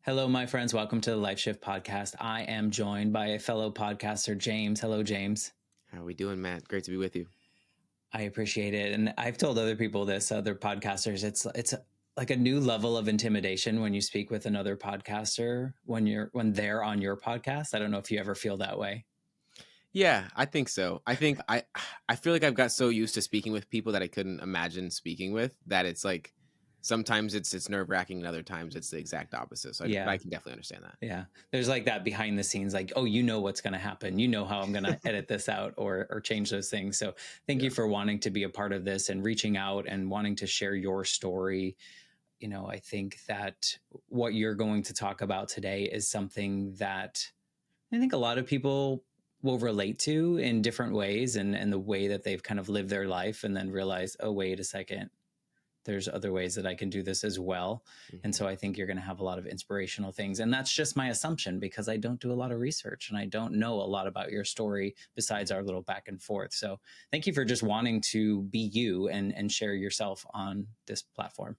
Hello, my friends. Welcome to the Life Shift podcast. I am joined by a fellow podcaster, James. Hello, James. How are we doing, Matt? Great to be with you. I appreciate it. And I've told other people this, other podcasters, it's like a new level of intimidation when you speak with another podcaster when they're on your podcast. I don't know if you ever feel that way. Yeah, I think so. I feel like I've got so used to speaking with people that I couldn't imagine speaking with that it's like sometimes it's nerve-wracking and other times it's the exact opposite. So but Yeah. I can definitely understand that. Yeah. There's like that behind the scenes, like, oh, you know what's going to happen. You know how I'm going to edit this out or change those things. So thank Yeah. you for wanting to be a part of this and reaching out and wanting to share your story. I think that what you're going to talk about today is something that I think a lot of people will relate to in different ways and the way that they've kind of lived their life and then realize, oh, wait a second, there's other ways that I can do this as well. And Mhm. so I think you're going to have a lot of inspirational things. And that's just my assumption because I don't do a lot of research and I don't know a lot about your story besides our little back and forth. So thank you for just wanting to be you and share yourself on this platform.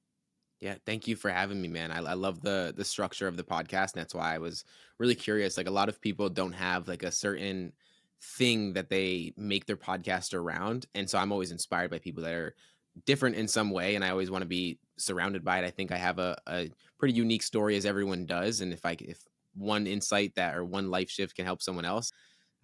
Yeah, thank you for having me, man. I love the structure of the podcast, and that's why I was really curious. Like a lot of people don't have like a certain thing that they make their podcast around, and so I'm always inspired by people that are different in some way, and I always want to be surrounded by it. I think I have a pretty unique story, as everyone does, and if one insight that or one life shift can help someone else,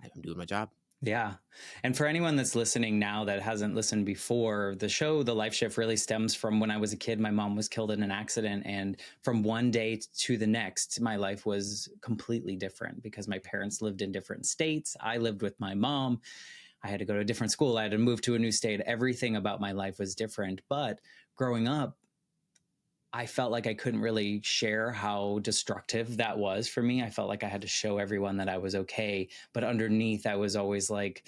I'm doing my job. Yeah. And for anyone that's listening now that hasn't listened before, the show, The Life Shift, really stems from when I was a kid. My mom was killed in an accident. And from one day to the next, my life was completely different because my parents lived in different states. I lived with my mom. I had to go to a different school. I had to move to a new state. Everything about my life was different. But growing up, I felt like I couldn't really share how destructive that was for me. I felt like I had to show everyone that I was okay. But underneath, I was always like,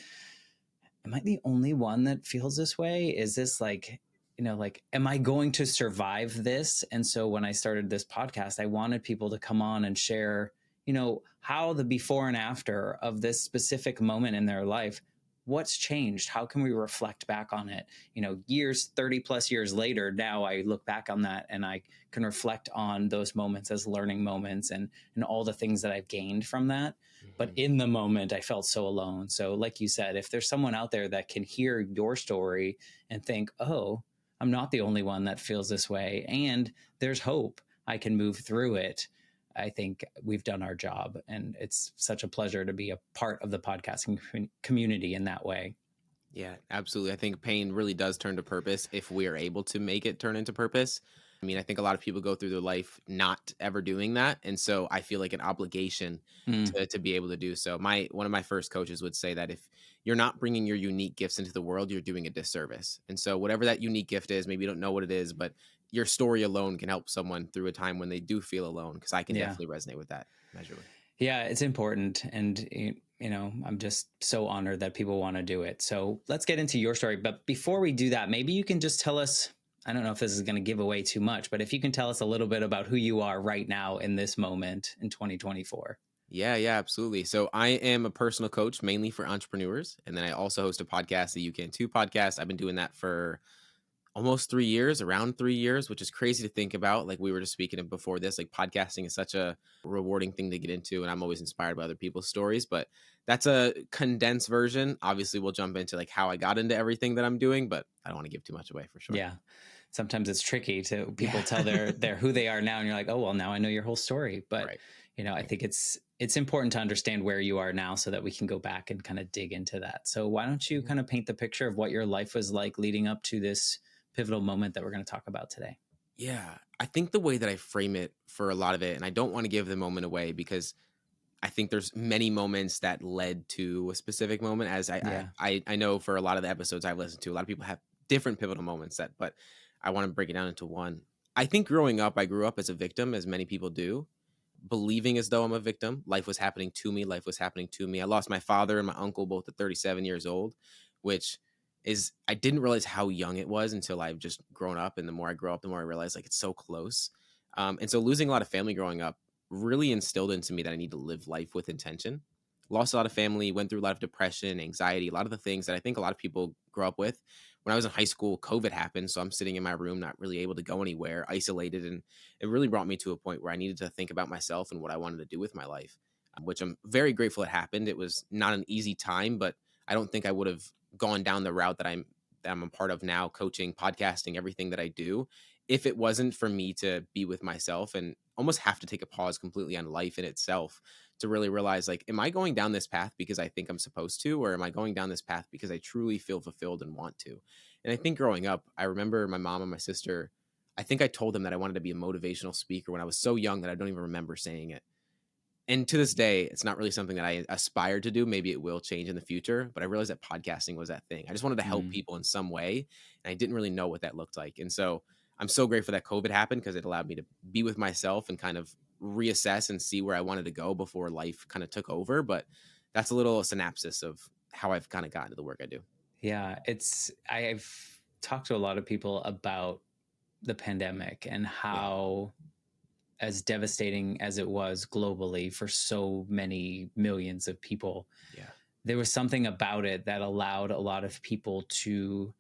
am I the only one that feels this way? Is this like, like, am I going to survive this? And so when I started this podcast, I wanted people to come on and share, how the before and after of this specific moment in their life, what's changed? How can we reflect back on it? Years, 30 plus years later, now I look back on that and I can reflect on those moments as learning moments and all the things that I've gained from that. But Mhm. in the moment, I felt so alone. So, like you said, if there's someone out there that can hear your story and think, oh, I'm not the only one that feels this way, and there's hope, I can move through it. I think we've done our job. And it's such a pleasure to be a part of the podcasting community in that way. Yeah, absolutely. I think pain really does turn to purpose if we are able to make it turn into purpose. I mean, I think a lot of people go through their life not ever doing that, and so I feel like an obligation Mm, to be able to do so. My one of my first coaches would say that if you're not bringing your unique gifts into the world, you're doing a disservice. And so, whatever that unique gift is, maybe you don't know what it is, but your story alone can help someone through a time when they do feel alone. Because I can yeah. definitely resonate with that measurably. Yeah, it's important. And, I'm just so honored that people want to do it. So let's get into your story. But before we do that, maybe you can just tell us. I don't know if this is going to give away too much, but if you can tell us a little bit about who you are right now in this moment in 2024. Yeah, absolutely. So I am a personal coach mainly for entrepreneurs. And then I also host a podcast, the You Can Too podcast. I've been doing that for almost 3 years, around 3 years, which is crazy to think about. Like we were just speaking of before this, like podcasting is such a rewarding thing to get into. And I'm always inspired by other people's stories, but that's a condensed version. Obviously, we'll jump into like how I got into everything that I'm doing, but I don't want to give too much away for sure. Yeah. Sometimes it's tricky to Yeah. people tell their who they are now and you're like, oh, well, now I know your whole story. But, Right. I think it's important to understand where you are now so that we can go back and kind of dig into that. So why don't you kind of paint the picture of what your life was like leading up to this pivotal moment that we're going to talk about today? Yeah. I think the way that I frame it for a lot of it, and I don't want to give the moment away because I think there's many moments that led to a specific moment. As Yeah. I know for a lot of the episodes I've listened to, a lot of people have different pivotal moments but I want to break it down into one. I think growing up, I grew up as a victim, as many people do, believing as though I'm a victim. Life was happening to me. Life was happening to me. I lost my father and my uncle both at 37 years old, which is I didn't realize how young it was until I've just grown up. And the more I grow up, the more I realize like it's so close. And so losing a lot of family growing up really instilled into me that I need to live life with intention. Lost a lot of family, went through a lot of depression, anxiety, a lot of the things that I think a lot of people grow up with, when I was in high school, COVID happened. So I'm sitting in my room, not really able to go anywhere, isolated. And it really brought me to a point where I needed to think about myself and what I wanted to do with my life, which I'm very grateful it happened. It was not an easy time, but I don't think I would have gone down the route that I'm a part of now, coaching, podcasting, everything that I do, if it wasn't for me to be with myself and almost have to take a pause completely on life in itself to really realize, like, am I going down this path because I think I'm supposed to, or am I going down this path because I truly feel fulfilled and want to? And I think growing up, I remember my mom and my sister, I think I told them that I wanted to be a motivational speaker when I was so young that I don't even remember saying it. And to this day, it's not really something that I aspire to do. Maybe it will change in the future, but I realized that podcasting was that thing. I just wanted to help Mm. people in some way, and I didn't really know what that looked like. And so I'm so grateful that COVID happened because it allowed me to be with myself and kind of reassess and see where I wanted to go before life kind of took over. But that's a little synopsis of how I've kind of gotten to the work I do. Yeah, I've talked to a lot of people about the pandemic and Yeah. how, as devastating as it was globally for so many millions of people, Yeah. there was something about it that allowed a lot of people to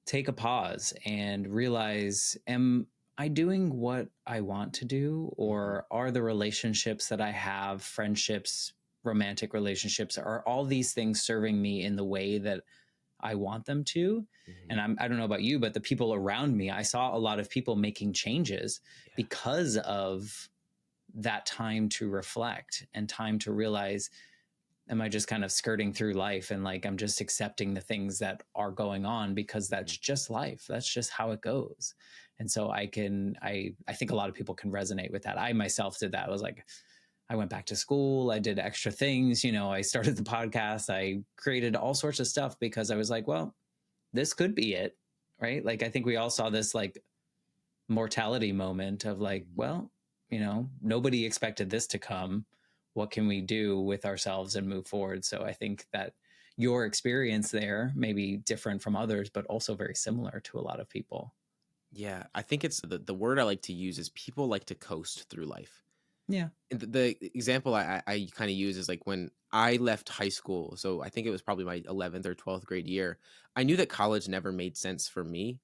take a pause and realize, am I doing what I want to do? Mhm. Or are the relationships that I have, friendships, romantic relationships, are all these things serving me in the way that I want them to? Mhm. And I don't know about you, but the people around me, I saw a lot of people making changes Yeah. because of that time to reflect and time to realize, am I just kind of skirting through life and like I'm just accepting the things that are going on because Mhm. that's just life. That's just how it goes. And so I think a lot of people can resonate with that. I myself did that. I was like, I went back to school, I did extra things, I started the podcast, I created all sorts of stuff because I was like, well, this could be it, right? Like I think we all saw this like mortality moment of like, Mhm. well, nobody expected this to come. What can we do with ourselves and move forward? So I think that your experience there may be different from others, but also very similar to a lot of people. Yeah. I think it's the word I like to use is people like to coast through life. Yeah. And the example I kind of use is like when I left high school. So I think it was probably my 11th or 12th grade year. I knew that college never made sense for me.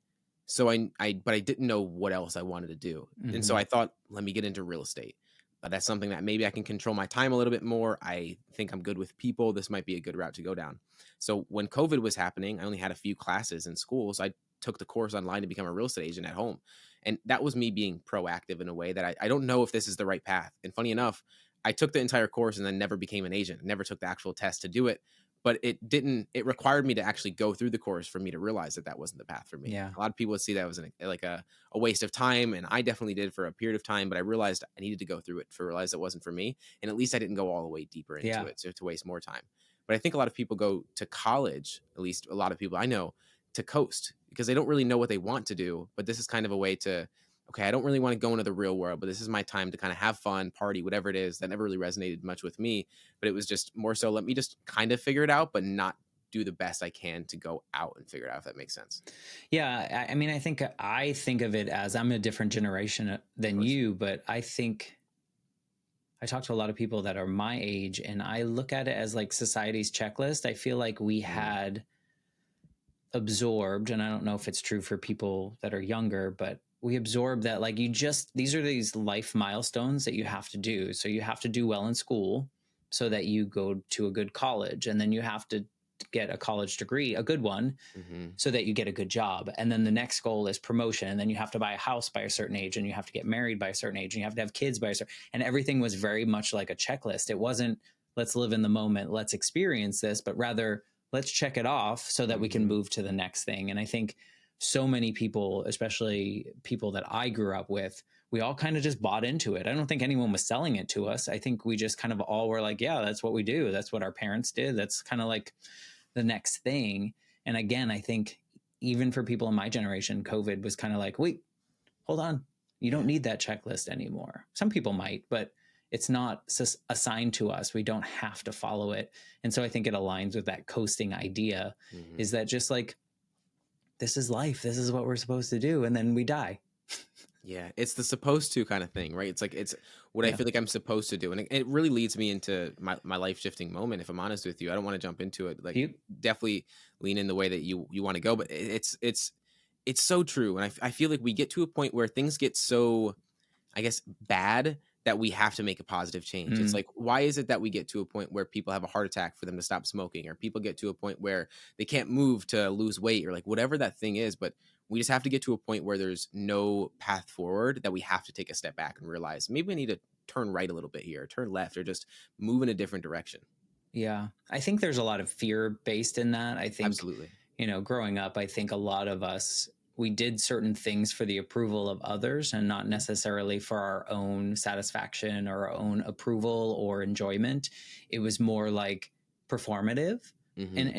So but I didn't know what else I wanted to do. And so Mm-hmm. I thought, let me get into real estate. That's something that maybe I can control my time a little bit more. I think I'm good with people. This might be a good route to go down. So when COVID was happening, I only had a few classes in school. So I took the course online to become a real estate agent at home. And that was me being proactive in a way that I don't know if this is the right path. And funny enough, I took the entire course and then never became an agent, never took the actual test to do it. But it required me to actually go through the course for me to realize that that wasn't the path for me. Yeah. A lot of people would see that was like a waste of time. And I definitely did for a period of time, but I realized I needed to go through it to realize it wasn't for me. And at least I didn't go all the way deeper into Yeah. it to waste more time. But I think a lot of people go to college, at least a lot of people I know, to coast because they don't really know what they want to do. But this is kind of a way to, okay, I don't really want to go into the real world, but this is my time to kind of have fun, party, whatever it is. That never really resonated much with me, but it was just more so, let me just kind of figure it out, but not do the best I can to go out and figure it out, if that makes sense. Yeah. I mean, I think of it as I'm a different generation Of than course. you, but I think I talk to a lot of people that are my age and I look at it as like society's checklist. I feel like we Mm, had absorbed, and I don't know if it's true for people that are younger, but we absorb that like these are these life milestones that you have to do. So you have to do well in school so that you go to a good college, and then you have to get a college degree, a good one, hmm so that you get a good job. And then the next goal is promotion. And then you have to buy a house by a certain age, and you have to get married by a certain age, and you have to have kids by a certain, and everything was very much like a checklist. It wasn't, let's live in the moment, let's experience this, but rather let's check it off so that we can hmm move to the next thing. And I think so many people, especially people that I grew up with, we all kind of just bought into it. I don't think anyone was selling it to us. I think we just kind of all were like, yeah, that's what we do. That's what our parents did. That's kind of like the next thing. And again, I think even for people in my generation, COVID was kind of like, wait, hold on. You don't Yeah. need that checklist anymore. Some people might, but it's not assigned to us. We don't have to follow it. And so I think it aligns with that coasting idea, hmm is that just like, this is life. This is what we're supposed to do. And then we die. Yeah, it's the supposed to kind of thing, right? It's like it's what I Yeah. feel like I'm supposed to do, and it really leads me into my life shifting moment. If I'm honest with you, I don't want to jump into it. Like, You, definitely lean in the way that you want to go, but it's so true, and I feel like we get to a point where things get so, I guess, bad that we have to make a positive change. It's mm, like, why is it that we get to a point where people have a heart attack for them to stop smoking, or people get to a point where they can't move to lose weight, or like whatever that thing is? But we just have to get to a point where there's no path forward, that we have to take a step back and realize maybe we need to turn right a little bit here, turn left, or just move in a different direction. yeah. I think there's a lot of fear based in that. I think, Absolutely. growing up, I think a lot of us, we did certain things for the approval of others and not Mhm. necessarily for our own satisfaction or our own approval or enjoyment. It was more like performative Mhm.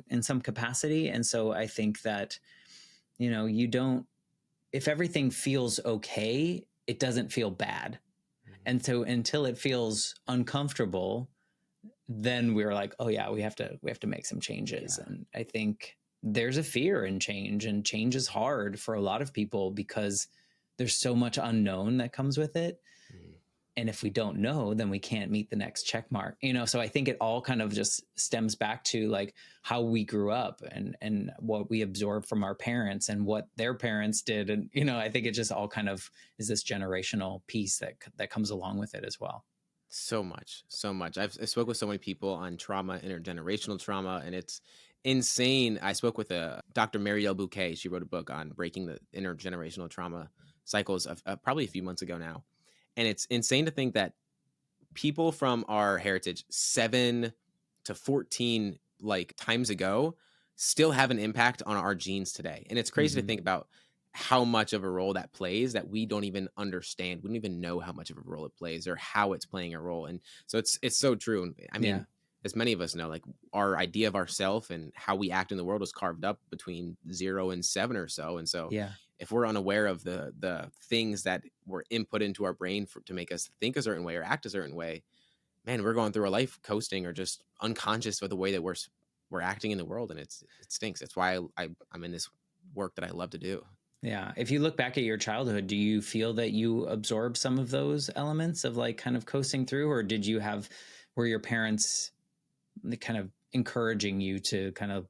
in some capacity. And so I think that, you don't, if everything feels okay, it doesn't feel bad. Mhm. And so until it feels uncomfortable, then we were like, oh yeah, we have to make some changes. Yeah. And I think there's a fear in change, and change is hard for a lot of people because there's so much unknown that comes with it. Mhm. And if we don't know, then we can't meet the next check mark. So I think it all kind of just stems back to like how we grew up and what we absorbed from our parents and what their parents did. And I think it just all kind of is this generational piece that comes along with it as well. So much, so much. I spoke with so many people on trauma, intergenerational trauma, and it's insane. I spoke with a Dr. Marielle Bouquet. She wrote a book on breaking the intergenerational trauma cycles of probably a few months ago now, and it's insane to think that people from our heritage 7 to 14 like times ago still have an impact on our genes today. And it's crazy to Mm-hmm. think about how much of a role that plays, that we don't even understand. We don't even know how much of a role it plays or how it's playing a role. And so it's so true. And I Yeah. mean, as many of us know, like, our idea of ourself and how we act in the world was carved up between 0 and 7 or so. And so Yeah. if we're unaware of the things that were input into our brain to make us think a certain way or act a certain way, man, we're going through our life coasting or just unconscious of the way that we're acting in the world, and it stinks. That's why I'm in this work that I love to do. Yeah. If you look back at your childhood, do you feel that you absorbed some of those elements of like kind of coasting through, or were your parents kind of encouraging you to kind of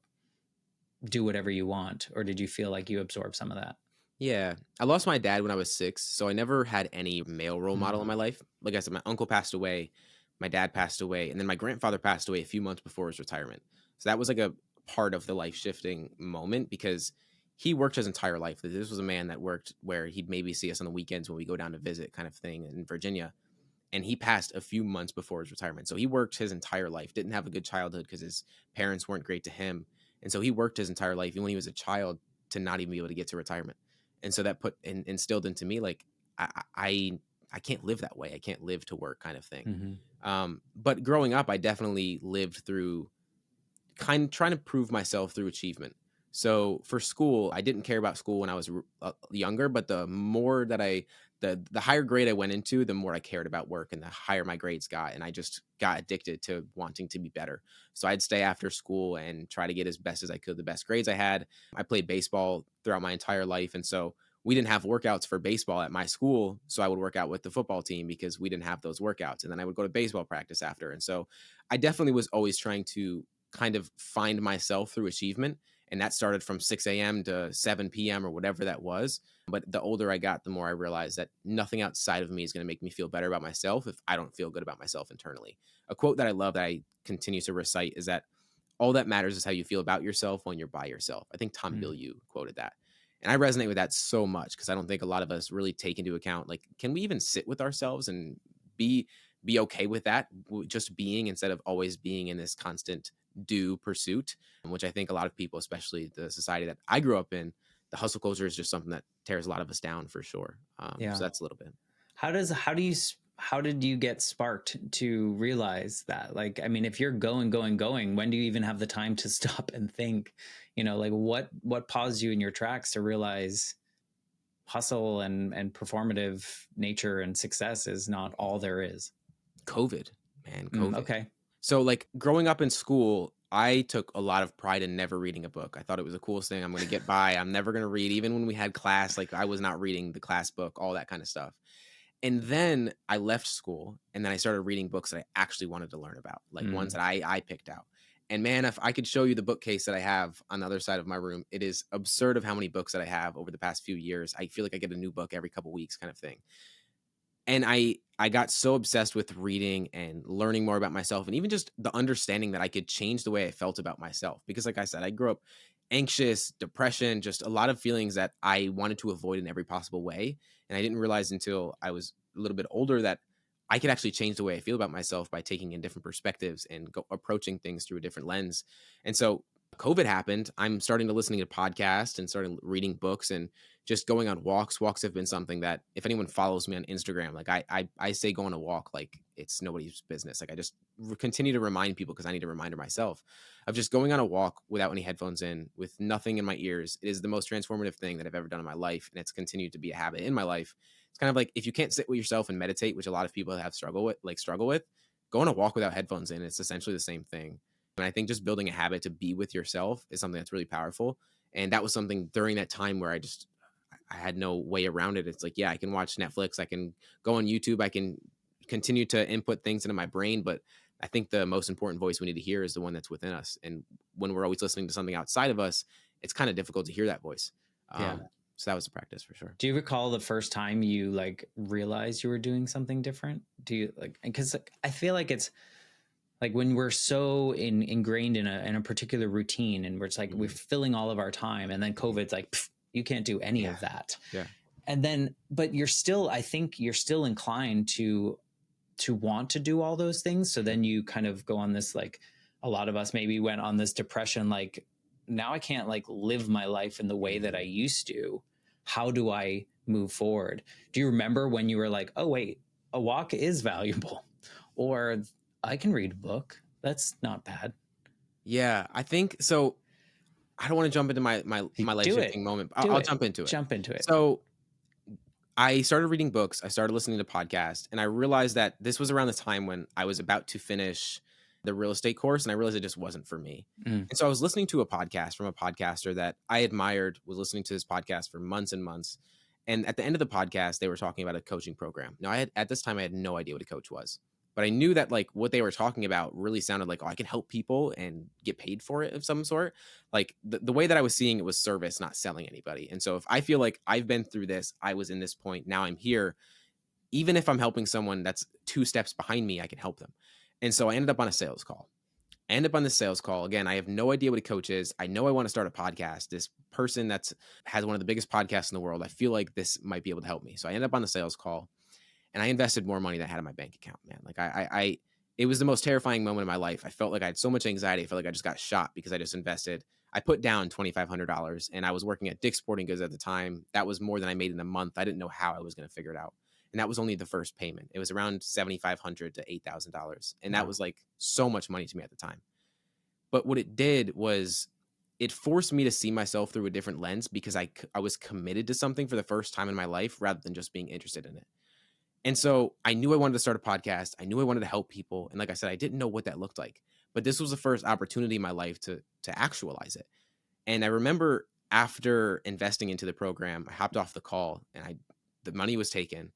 do whatever you want, or did you feel like you absorbed some of that? Yeah, I lost my dad when I was 6, so I never had any male role model in Mm. my life. Like I said, my uncle passed away, my dad passed away, and then my grandfather passed away a few months before his retirement. So that was like a part of the life shifting moment, because he worked his entire life. This was a man that worked where he'd maybe see us on the weekends when we go down to visit, kind of thing, in Virginia. And he passed a few months before his retirement. So he worked his entire life, didn't have a good childhood because his parents weren't great to him. And so he worked his entire life, even when he was a child, to not even be able to get to retirement. And so that instilled into me like, I can't live that way. I can't live to work, kind of thing. Hmm. But growing up, I definitely lived through kind of trying to prove myself through achievement. So for school, I didn't care about school when I was younger, but the more that the higher grade I went into, the more I cared about work and the higher my grades got. And I just got addicted to wanting to be better. So I'd stay after school and try to get as best as I could, the best grades I had. I played baseball throughout my entire life. And so we didn't have workouts for baseball at my school. So I would work out with the football team because we didn't have those workouts. And then I would go to baseball practice after. And so I definitely was always trying to kind of find myself through achievement. And that started from 6 a.m. to 7 p.m. or whatever that was. But the older I got, the more I realized that nothing outside of me is going to make me feel better about myself if I don't feel good about myself internally. A quote that I love that I continue to recite is that all that matters is how you feel about yourself when you're by yourself. I think Tom Mm. Bilyeu quoted that. And I resonate with that so much because I don't think a lot of us really take into account, like, can we even sit with ourselves and be okay with that, just being, instead of always being in this constant do pursuit, which I think a lot of people, especially the society that I grew up in, the hustle culture is just something that tears a lot of us down for sure. So Yeah. that's a little bit. How did you get sparked to realize that? Like, I mean, if you're going, when do you even have the time to stop and think? Like what paused you in your tracks to realize hustle and performative nature and success is not all there is? COVID, man, Mm, COVID. okay. So, like, growing up in school, I took a lot of pride in never reading a book. I thought it was the coolest thing. I'm going to get by. I'm never going to read. Even when we had class, like, I was not reading the class book, all that kind of stuff. And then I left school and then I started reading books that I actually wanted to learn about, like ones Mm. that I picked out. And man, if I could show you the bookcase that I have on the other side of my room, it is absurd of how many books that I have over the past few years. I feel like I get a new book every couple weeks kind of thing. And I got so obsessed with reading and learning more about myself and even just the understanding that I could change the way I felt about myself. Because like I said, I grew up anxious, depression, just a lot of feelings that I wanted to avoid in every possible way. And I didn't realize until I was a little bit older that I could actually change the way I feel about myself by taking in different perspectives and approaching things through a different lens. And so COVID happened. I'm starting to listening to podcasts and starting reading books and just going on walks. Walks have been something that if anyone follows me on Instagram, like I say go on a walk like it's nobody's business. Like I just continue to remind people because I need a reminder myself of just going on a walk without any headphones in, with nothing in my ears. It is the most transformative thing that I've ever done in my life, and it's continued to be a habit in my life. It's kind of like if you can't sit with yourself and meditate, which a lot of people have struggle with, go on a walk without headphones in. It's essentially the same thing. And I think just building a habit to be with yourself is something that's really powerful. And that was something during that time where I had no way around it. It's like, yeah, I can watch Netflix, I can go on YouTube, I can continue to input things into my brain, but I think the most important voice we need to hear is the one that's within us. And when we're always listening to something outside of us, it's kind of difficult to hear that voice. Yeah. So that was a practice for sure. Do you recall the first time you like realized you were doing something different? Do you like, because I feel like it's like when we're so ingrained in a particular routine and we're just like, we're filling all of our time, and then COVID's like, pff, you can't do any of that. Yeah. And then, but you're still, I think you're still inclined to want to do all those things. So then you kind of go on this, like a lot of us maybe went on this depression, like now I can't like live my life in the way that I used to. How do I move forward? Do you remember when you were like, oh wait, a walk is valuable, or I can read a book, that's not bad? Yeah, I think so. I don't want to jump into my life shifting moment. I'll jump into it. Jump into it. So I started reading books, I started listening to podcasts, and I realized that this was around the time when I was about to finish the real estate course, and I realized it just wasn't for me. Mm. And so I was listening to a podcast from a podcaster that I admired, was listening to this podcast for months and months. And at the end of the podcast, they were talking about a coaching program. Now, at this time, I had no idea what a coach was, but I knew that like what they were talking about really sounded like, oh, I can help people and get paid for it of some sort. Like the way that I was seeing it was service, not selling anybody. And so if I feel like I've been through this, I was in this point, now I'm here, even if I'm helping someone that's 2 steps behind me, I can help them. And so I ended up on a sales call. I end up on this sales call. Again, I have no idea what a coach is. I know I want to start a podcast. This person has one of the biggest podcasts in the world, I feel like this might be able to help me. So I end up on the sales call, and I invested more money than I had in my bank account, man. Like it was the most terrifying moment of my life. I felt like I had so much anxiety. I felt like I just got shot because I just invested. I put down $2,500, and I was working at Dick's Sporting Goods at the time. That was more than I made in a month. I didn't know how I was going to figure it out. And that was only the first payment. It was around $7,500 to $8,000. And that was like so much money to me at the time. But what it did was it forced me to see myself through a different lens because I was committed to something for the first time in my life rather than just being interested in it. And so I knew I wanted to start a podcast. I knew I wanted to help people. And like I said, I didn't know what that looked like. But this was the first opportunity in my life to actualize it. And I remember after investing into the program, I hopped off the call and the money was taken.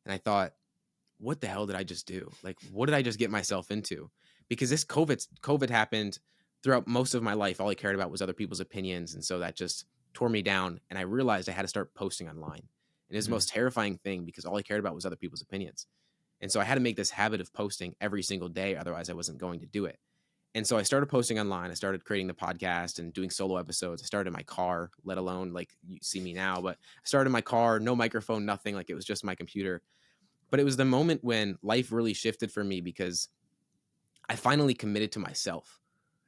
And I thought, what the hell did I just do? Like, what did I just get myself into? Because this COVID happened throughout most of my life. All I cared about was other people's opinions. And so that just tore me down. And I realized I had to start posting online. And it was the most terrifying thing because all I cared about was other people's opinions. And so I had to make this habit of posting every single day. Otherwise, I wasn't going to do it. And so I started posting online. I started creating the podcast and doing solo episodes. I started in my car, let alone like you see me now, but I started in my car, no microphone, nothing. Like it was just my computer. But it was the moment when life really shifted for me because I finally committed to myself,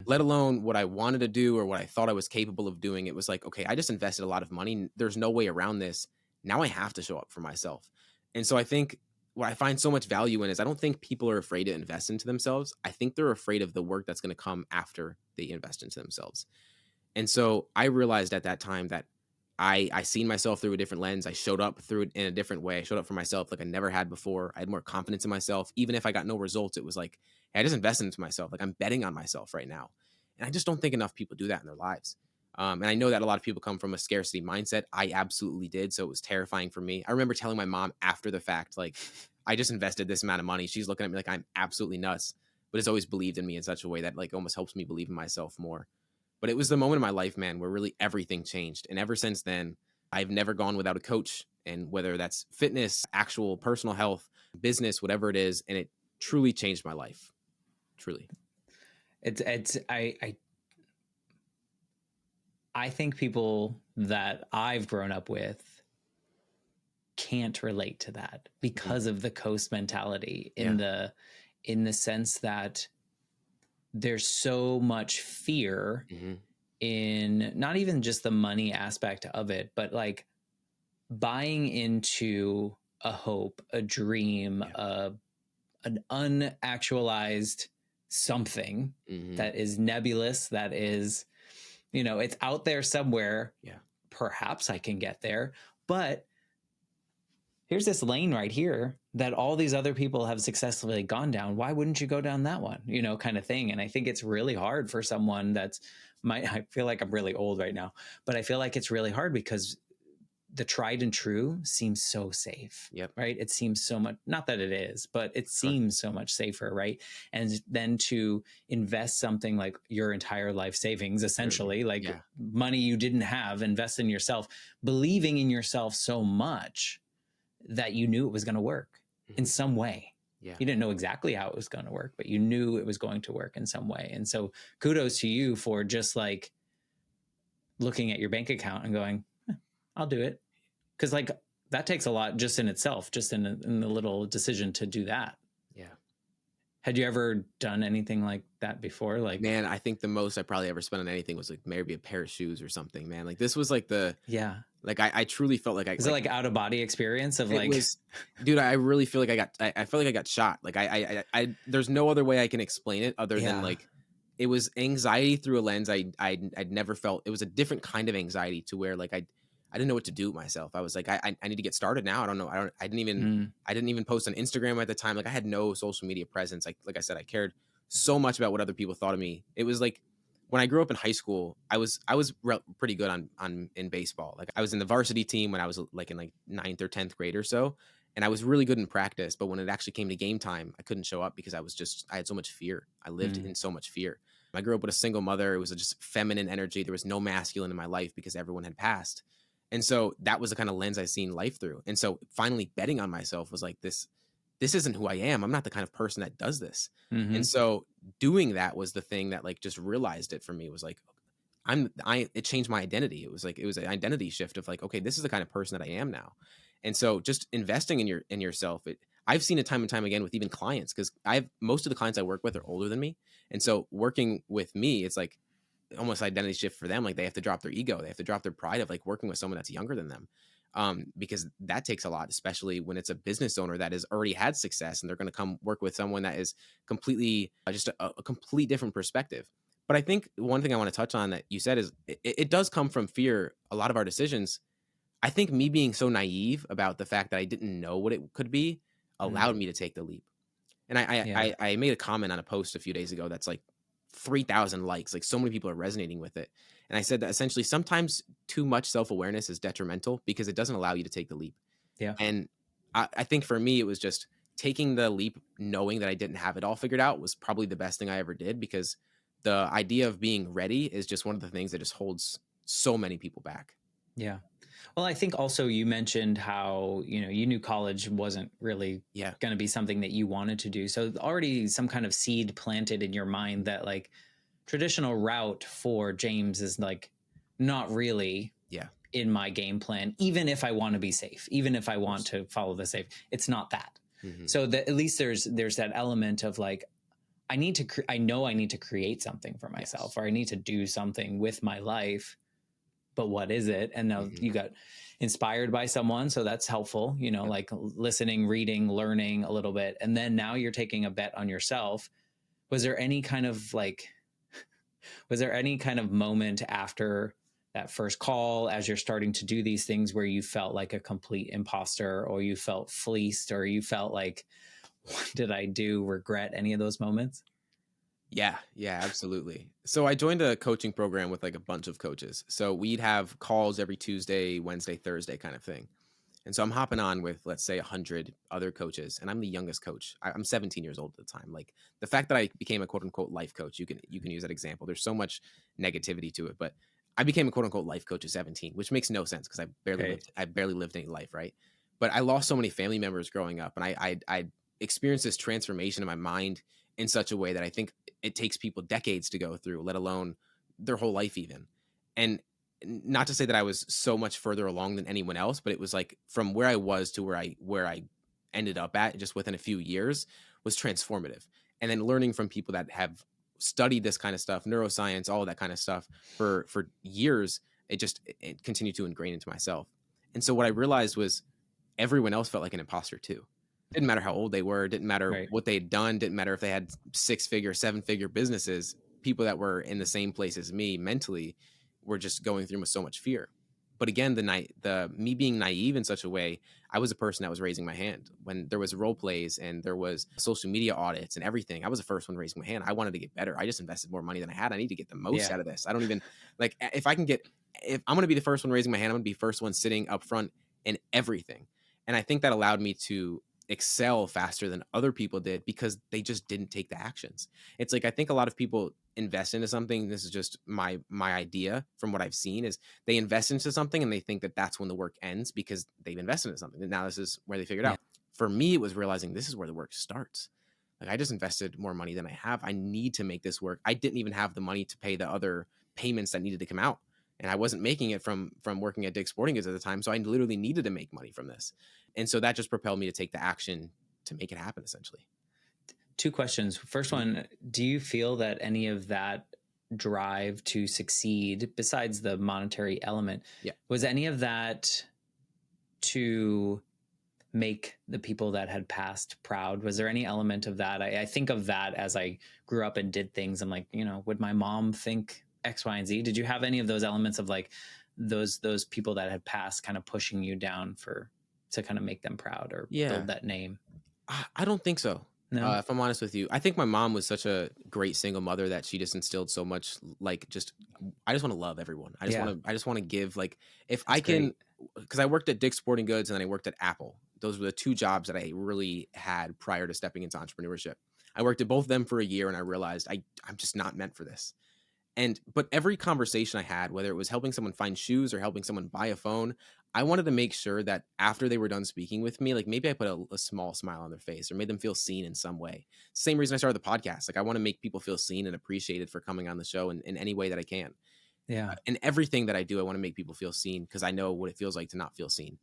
let alone what I wanted to do or what I thought I was capable of doing. It was like, okay, I just invested a lot of money. There's no way around this. Now I have to show up for myself. And so I think what I find so much value in is I don't think people are afraid to invest into themselves. I think they're afraid of the work that's going to come after they invest into themselves. And so I realized at that time that I seen myself through a different lens. I showed up through it in a different way. I showed up for myself like I never had before. I had more confidence in myself. Even if I got no results, it was like, hey, I just invested into myself. Like I'm betting on myself right now. And I just don't think enough people do that in their lives. And I know that a lot of people come from a scarcity mindset. I absolutely did. So it was terrifying for me. I remember telling my mom after the fact, like, I just invested this amount of money. She's looking at me like I'm absolutely nuts, but has always believed in me in such a way that like almost helps me believe in myself more. But it was the moment in my life, man, where really everything changed. And ever since then, I've never gone without a coach. And whether that's fitness, actual personal health, business, whatever it is, and it truly changed my life. Truly. I think people that I've grown up with can't relate to that because of the coast mentality in the sense that there's so much fear in not even just the money aspect of it, but like buying into a hope, a dream, an unactualized something that is nebulous, that is, you know, it's out there somewhere. Perhaps I can get there, but here's this lane right here that all these other people have successfully gone down. Why wouldn't you go down that one? You know, kind of thing. And I think it's really hard for someone I feel like I'm really old right now, but I feel like it's really hard because the tried and true seems so safe, right? It seems so much, not that it is, but it seems so much safer, right? And then to invest something like your entire life savings, essentially, like money you didn't have, invest in yourself, believing in yourself so much that you knew it was going to work in some way. You didn't know exactly how it was going to work, but you knew it was going to work in some way. And so kudos to you for just like looking at your bank account and going, I'll do it. Cause like that takes a lot just in itself, just in the little decision to do that. Had you ever done anything like that before? Like, man, I think the most I probably ever spent on anything was like maybe a pair of shoes or something, man. Like this was like like I truly felt like is it like out of body experience of like, dude, I really feel like I felt like I got shot. Like I there's no other way I can explain it other than like, it was anxiety through a lens I'd never felt. It was a different kind of anxiety to where like I didn't know what to do with myself. I was like, I need to get started now. I don't know. I didn't even post on Instagram at the time. Like I had no social media presence. Like I said, I cared so much about what other people thought of me. It was like when I grew up in high school, I was pretty good in baseball. Like I was in the varsity team when I was like in like 9th or 10th grade or so. And I was really good in practice, but when it actually came to game time, I couldn't show up because I had so much fear. I lived in so much fear. I grew up with a single mother. It was just feminine energy. There was no masculine in my life because everyone had passed. And so that was the kind of lens I seen life through. And so finally betting on myself was like, this isn't who I am. I'm not the kind of person that does this. And so doing that was the thing that like just realized it for me. It was like, it changed my identity. It was an identity shift of like, okay, this is the kind of person that I am now. And so just investing in yourself, I've seen it time and time again with even clients, because most of the clients I work with are older than me. And so working with me, it's like almost identity shift for them. Like they have to drop their ego. They have to drop their pride of like working with someone that's younger than them. Because that takes a lot, especially when it's a business owner that has already had success and they're going to come work with someone that is completely just a complete different perspective. But I think one thing I want to touch on that you said is it does come from fear. A lot of our decisions, I think me being so naive about the fact that I didn't know what it could be allowed me to take the leap. And I made a comment on a post a few days ago that's like 3,000 likes. Like so many people are resonating with it. And I said that essentially sometimes too much self-awareness is detrimental because it doesn't allow you to take the leap. And I think for me, it was just taking the leap, knowing that I didn't have it all figured out was probably the best thing I ever did, because the idea of being ready is just one of the things that just holds so many people back. Yeah. Well, I think also you mentioned how, you know, you knew college wasn't really going to be something that you wanted to do. So already some kind of seed planted in your mind that like traditional route for James is like not really in my game plan, even if I want to be safe, even if I want to follow the safe, it's not that. So that at least there's that element of like, I know I need to create something for myself, or I need to do something with my life, but what is it? And now you got inspired by someone. So that's helpful, you know, like listening, reading, learning a little bit. And then now you're taking a bet on yourself. Was there any kind of moment after that first call, as you're starting to do these things where you felt like a complete imposter, or you felt fleeced, or you felt like, what did I do? Regret any of those moments? Yeah, yeah, absolutely. So I joined a coaching program with like a bunch of coaches. So we'd have calls every Tuesday, Wednesday, Thursday kind of thing. And so I'm hopping on with, let's say, 100 other coaches, and I'm the youngest coach. I'm 17 years old at the time. Like, the fact that I became a quote unquote life coach, you can use that example. There's so much negativity to it, but I became a quote unquote life coach at 17, which makes no sense because Okay. I barely lived any life, right? But I lost so many family members growing up, and I experienced this transformation in my mind in such a way that I think it takes people decades to go through, let alone their whole life even. And not to say that I was so much further along than anyone else, but it was like from where I was to where I ended up at just within a few years was transformative. And then learning from people that have studied this kind of stuff, neuroscience, all of that kind of stuff for years, it continued to ingrain into myself. And so what I realized was everyone else felt like an imposter too. Didn't matter how old they were, didn't matter Right. what they'd done, didn't matter if they had 6-figure, 7-figure businesses. People that were in the same place as me mentally were just going through with so much fear. But again, the me being naive in such a way, I was a person that was raising my hand when there was role plays and there was social media audits and everything. I was the first one raising my hand. I wanted to get better. I just invested more money than I had. I need to get the most Yeah. out of this. I don't even like if I can get if I'm going to be the first one raising my hand, I'm going to be first one sitting up front in everything. And I think that allowed me to excel faster than other people did because they just didn't take the actions. It's like I think a lot of people invest into something. This is just my idea from what I've seen is they invest into something and they think that that's when the work ends because they've invested in something. And now this is where they figured Yeah. out. For me, it was realizing this is where the work starts. Like I just invested more money than I have. I need to make this work. I didn't even have the money to pay the other payments that needed to come out. And I wasn't making it from working at Dick's Sporting Goods at the time. So I literally needed to make money from this. And so that just propelled me to take the action to make it happen essentially. Two questions. First one, do you feel that any of that drive to succeed, besides the monetary element, Yeah. was any of that to make the people that had passed proud? Was there any element of that? I think of that as I grew up and did things. I'm like, would my mom think X, Y, and Z? Did you have any of those elements of like those people that had passed kind of pushing you down to kind of make them proud or Yeah. build that name? I don't think so. No. If I'm honest with you, I think my mom was such a great single mother that she just instilled so much like I just want to love everyone. I just want to give like if That's I can great. because I worked at Dick's Sporting Goods and then I worked at Apple. Those were the two jobs that I really had prior to stepping into entrepreneurship. I worked at both of them for a year and I realized I'm just not meant for this. But every conversation I had, whether it was helping someone find shoes or helping someone buy a phone, I wanted to make sure that after they were done speaking with me, like maybe I put a small smile on their face or made them feel seen in some way. Same reason I started the podcast. Like I want to make people feel seen and appreciated for coming on the show in any way that I can. Yeah. In everything that I do, I want to make people feel seen because I know what it feels like to not feel seen.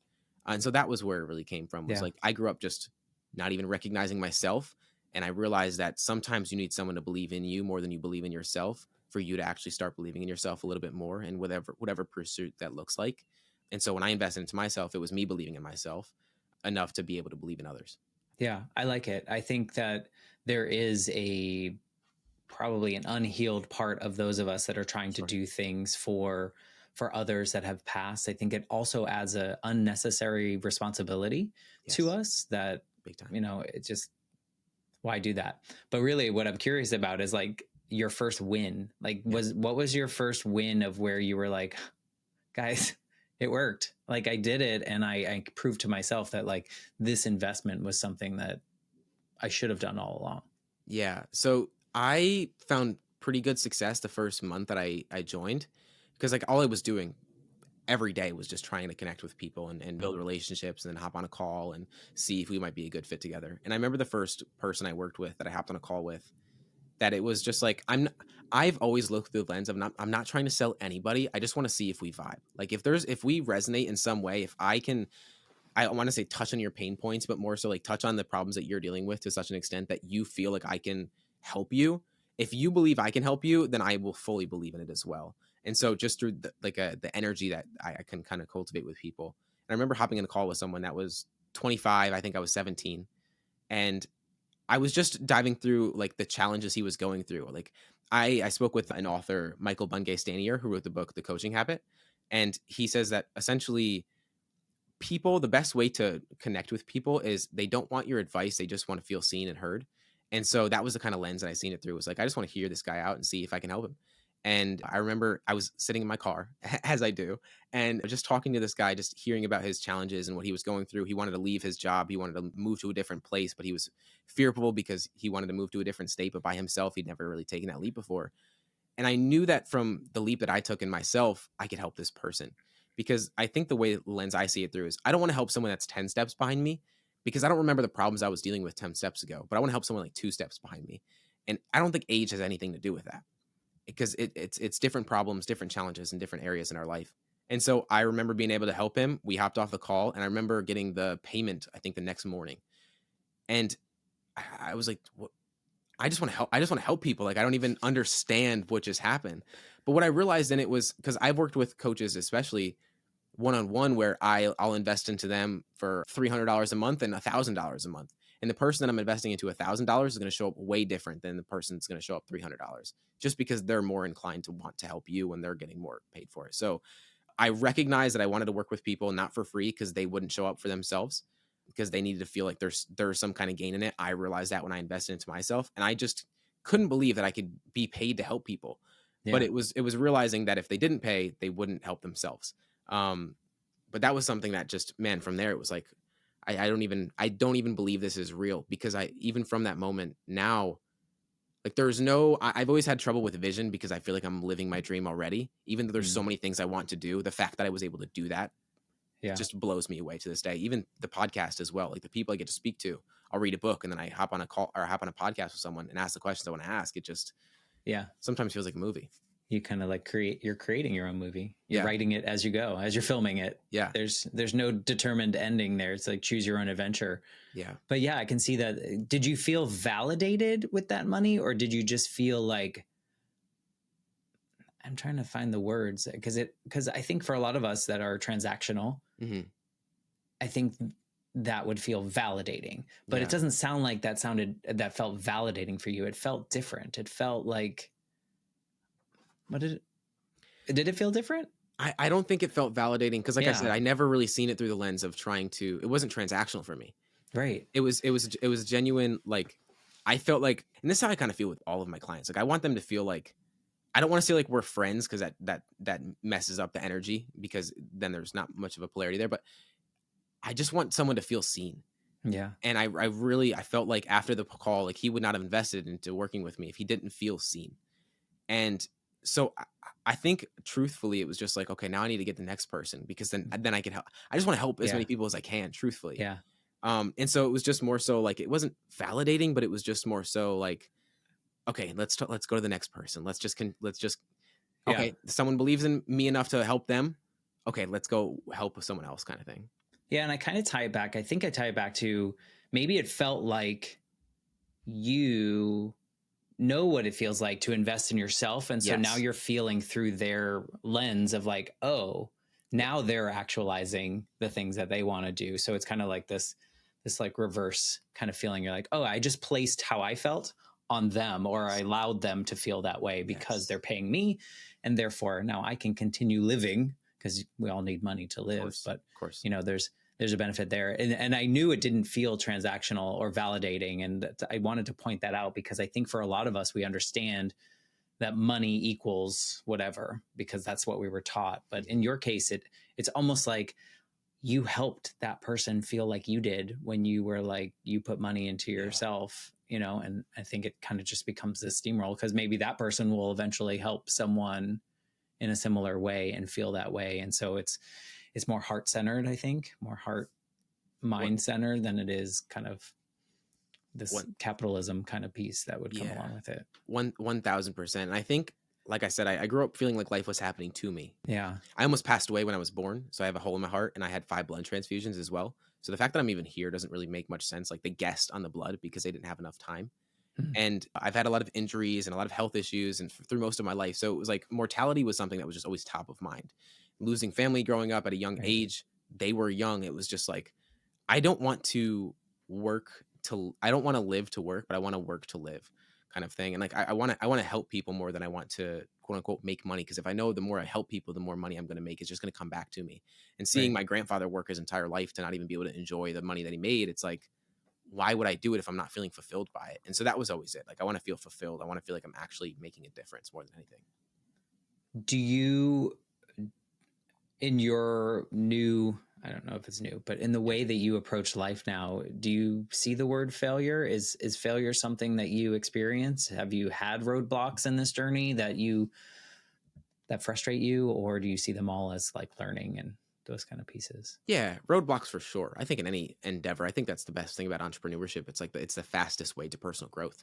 And so that was where it really came from was Yeah. like I grew up just not even recognizing myself. And I realized that sometimes you need someone to believe in you more than you believe in yourself for you to actually start believing in yourself a little bit more and whatever pursuit that looks like. And so when I invested into myself, it was me believing in myself enough to be able to believe in others. Yeah, I like it. I think that there is probably an unhealed part of those of us that are trying to do things for others that have passed. I think it also adds a unnecessary responsibility to us that, Big time. it just, why do that? But really what I'm curious about is like your first win. Like what was your first win of where you were like, guys, it worked. Like I did it. And I proved to myself that like this investment was something that I should have done all along. Yeah. So I found pretty good success the first month that I joined because like all I was doing every day was just trying to connect with people and build relationships and then hop on a call and see if we might be a good fit together. And I remember the first person I worked with that I hopped on a call with that it was just like I've always looked through the lens of I'm not trying to sell anybody. I just want to see if we vibe. Like if we resonate in some way, if I want to say touch on your pain points, but more so like touch on the problems that you're dealing with to such an extent that you feel like I can help you. If you believe I can help you, then I will fully believe in it as well. And so just through the energy that I can kind of cultivate with people. And I remember hopping in a call with someone that was 25. I think I was 17. And I was just diving through like the challenges he was going through. Like I spoke with an author, Michael Bungay Stanier, who wrote the book The Coaching Habit, and he says that essentially people, the best way to connect with people is they don't want your advice, they just want to feel seen and heard. And so that was the kind of lens that I seen it through. It was like, I just want to hear this guy out and see if I can help him. And I remember I was sitting in my car, as I do, and just talking to this guy, just hearing about his challenges and what he was going through. He wanted to leave his job, he wanted to move to a different place, but he was fearful because he wanted to move to a different state, but by himself. He'd never really taken that leap before. And I knew that from the leap that I took in myself, I could help this person. Because I think the way lens I see it through is I don't want to help someone that's 10 steps behind me because I don't remember the problems I was dealing with 10 steps ago, but I want to help someone like 2 steps behind me. And I don't think age has anything to do with that because it's different problems, different challenges in different areas in our life. And so I remember being able to help him. We hopped off the call and I remember getting the payment, I think the next morning. And I was like, what? I just want to help. I just want to help people. Like, I don't even understand what just happened. But what I realized then it was because I've worked with coaches, especially one-on-one, where I'll invest into them for $300 a month and $1,000 a month. And the person that I'm investing into $1,000 is going to show up way different than the person that's going to show up $300 just because they're more inclined to want to help you when they're getting more paid for it. So I recognized that I wanted to work with people not for free because they wouldn't show up for themselves because they needed to feel like there's some kind of gain in it. I realized that when I invested into myself, and I just couldn't believe that I could be paid to help people. Yeah. But it was realizing that if they didn't pay, they wouldn't help themselves. But that was something that just, man, from there, it was like, I don't even believe this is real because even from that moment now, like I've always had trouble with vision because I feel like I'm living my dream already, even though there's so many things I want to do. The fact that I was able to do that just blows me away to this day. Even the podcast as well. Like the people I get to speak to, I'll read a book and then I hop on a call or hop on a podcast with someone and ask the questions I want to ask. It just, sometimes feels like a movie. You kind of like you're creating your own movie. You're writing it as you go, as you're filming it. Yeah. There's no determined ending there. It's like choose your own adventure. Yeah. But yeah, I can see that. Did you feel validated with that money, or did you just feel like, I'm trying to find the words because I think for a lot of us that are transactional, I think that would feel validating, but it doesn't sound like that felt validating for you. It felt different. It felt like, did it feel different? I don't think it felt validating because like I said, I never really seen it through the lens of it wasn't transactional for me. Right. It was genuine. Like I felt like, and this is how I kind of feel with all of my clients. Like I want them to feel like, I don't want to say like we're friends because that messes up the energy because then there's not much of a polarity there, but I just want someone to feel seen. Yeah. And I felt like after the call, like he would not have invested into working with me if he didn't feel seen. And so I think truthfully, it was just like, okay, now I need to get the next person because then I can help. I just want to help as many people as I can, truthfully. Yeah. And so it was just more so like, it wasn't validating, but it was just more so like, okay, let's go to the next person. Let's just, okay, someone believes in me enough to help them. Okay, let's go help with someone else kind of thing. Yeah. And I kind of tie it back. I think I tie it back to maybe it felt like you know what it feels like to invest in yourself. And so now you're feeling through their lens of like, oh, now they're actualizing the things that they want to do. So it's kind of like this like reverse kind of feeling. You're like, oh, I just placed how I felt on them, or I allowed them to feel that way because they're paying me. And therefore now I can continue living because we all need money to live. But of course, there's a benefit there. And I knew it didn't feel transactional or validating. And I wanted to point that out because I think for a lot of us, we understand that money equals whatever, because that's what we were taught. But in your case, it's almost like you helped that person feel like you did when you were like, you put money into yourself, and I think it kind of just becomes this steamroll because maybe that person will eventually help someone in a similar way and feel that way. And so it's more heart-centered, I think, more heart mind-centered than it is kind of this capitalism kind of piece that would come along with it. 1,000%. And I think, like I said, I grew up feeling like life was happening to me. Yeah. I almost passed away when I was born. So I have a hole in my heart and I had 5 blood transfusions as well. So the fact that I'm even here doesn't really make much sense. Like they guessed on the blood because they didn't have enough time. And I've had a lot of injuries and a lot of health issues and through most of my life. So it was like mortality was something that was just always top of mind. Losing family growing up at a young age, they were young. It was just like, I don't want to live to work, but I want to work to live kind of thing. And like, I want to help people more than I want to quote unquote make money. Because if I know the more I help people, the more money I'm going to make, it's just going to come back to me. And seeing Right. my grandfather work his entire life to not even be able to enjoy the money that he made, it's like, why would I do it if I'm not feeling fulfilled by it? And so that was always it. Like, I want to feel fulfilled. I want to feel like I'm actually making a difference more than anything. Do you, in your new, I don't know if it's new, but in the way that you approach life now, do you see the word failure? Is failure something that you experience? Have you had roadblocks in this journey that frustrate you, or do you see them all as like learning and those kind of pieces? Yeah, roadblocks for sure. I think in any endeavor, I think that's the best thing about entrepreneurship. It's like it's the fastest way to personal growth,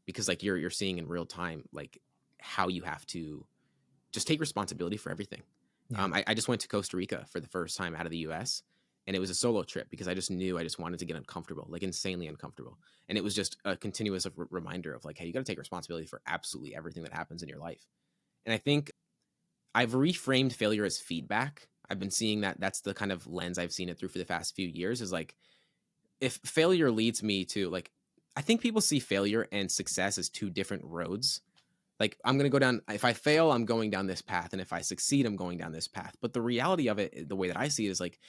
because like you're seeing in real time like how you have to just take responsibility for everything. Yeah. I just went to Costa Rica for the first time out of the US, and it was a solo trip because I just knew I just wanted to get uncomfortable, like insanely uncomfortable. And it was just a continuous reminder of like, hey, you got to take responsibility for absolutely everything that happens in your life. And I think I've reframed failure as feedback. I've been seeing that that's the kind of lens I've seen it through for the past few years, is like, if failure leads me to like, I think people see failure and success as two different roads. Like, I'm going to go down, if I fail, I'm going down this path. And if I succeed, I'm going down this path. But the reality of it, the way that I see it, is like,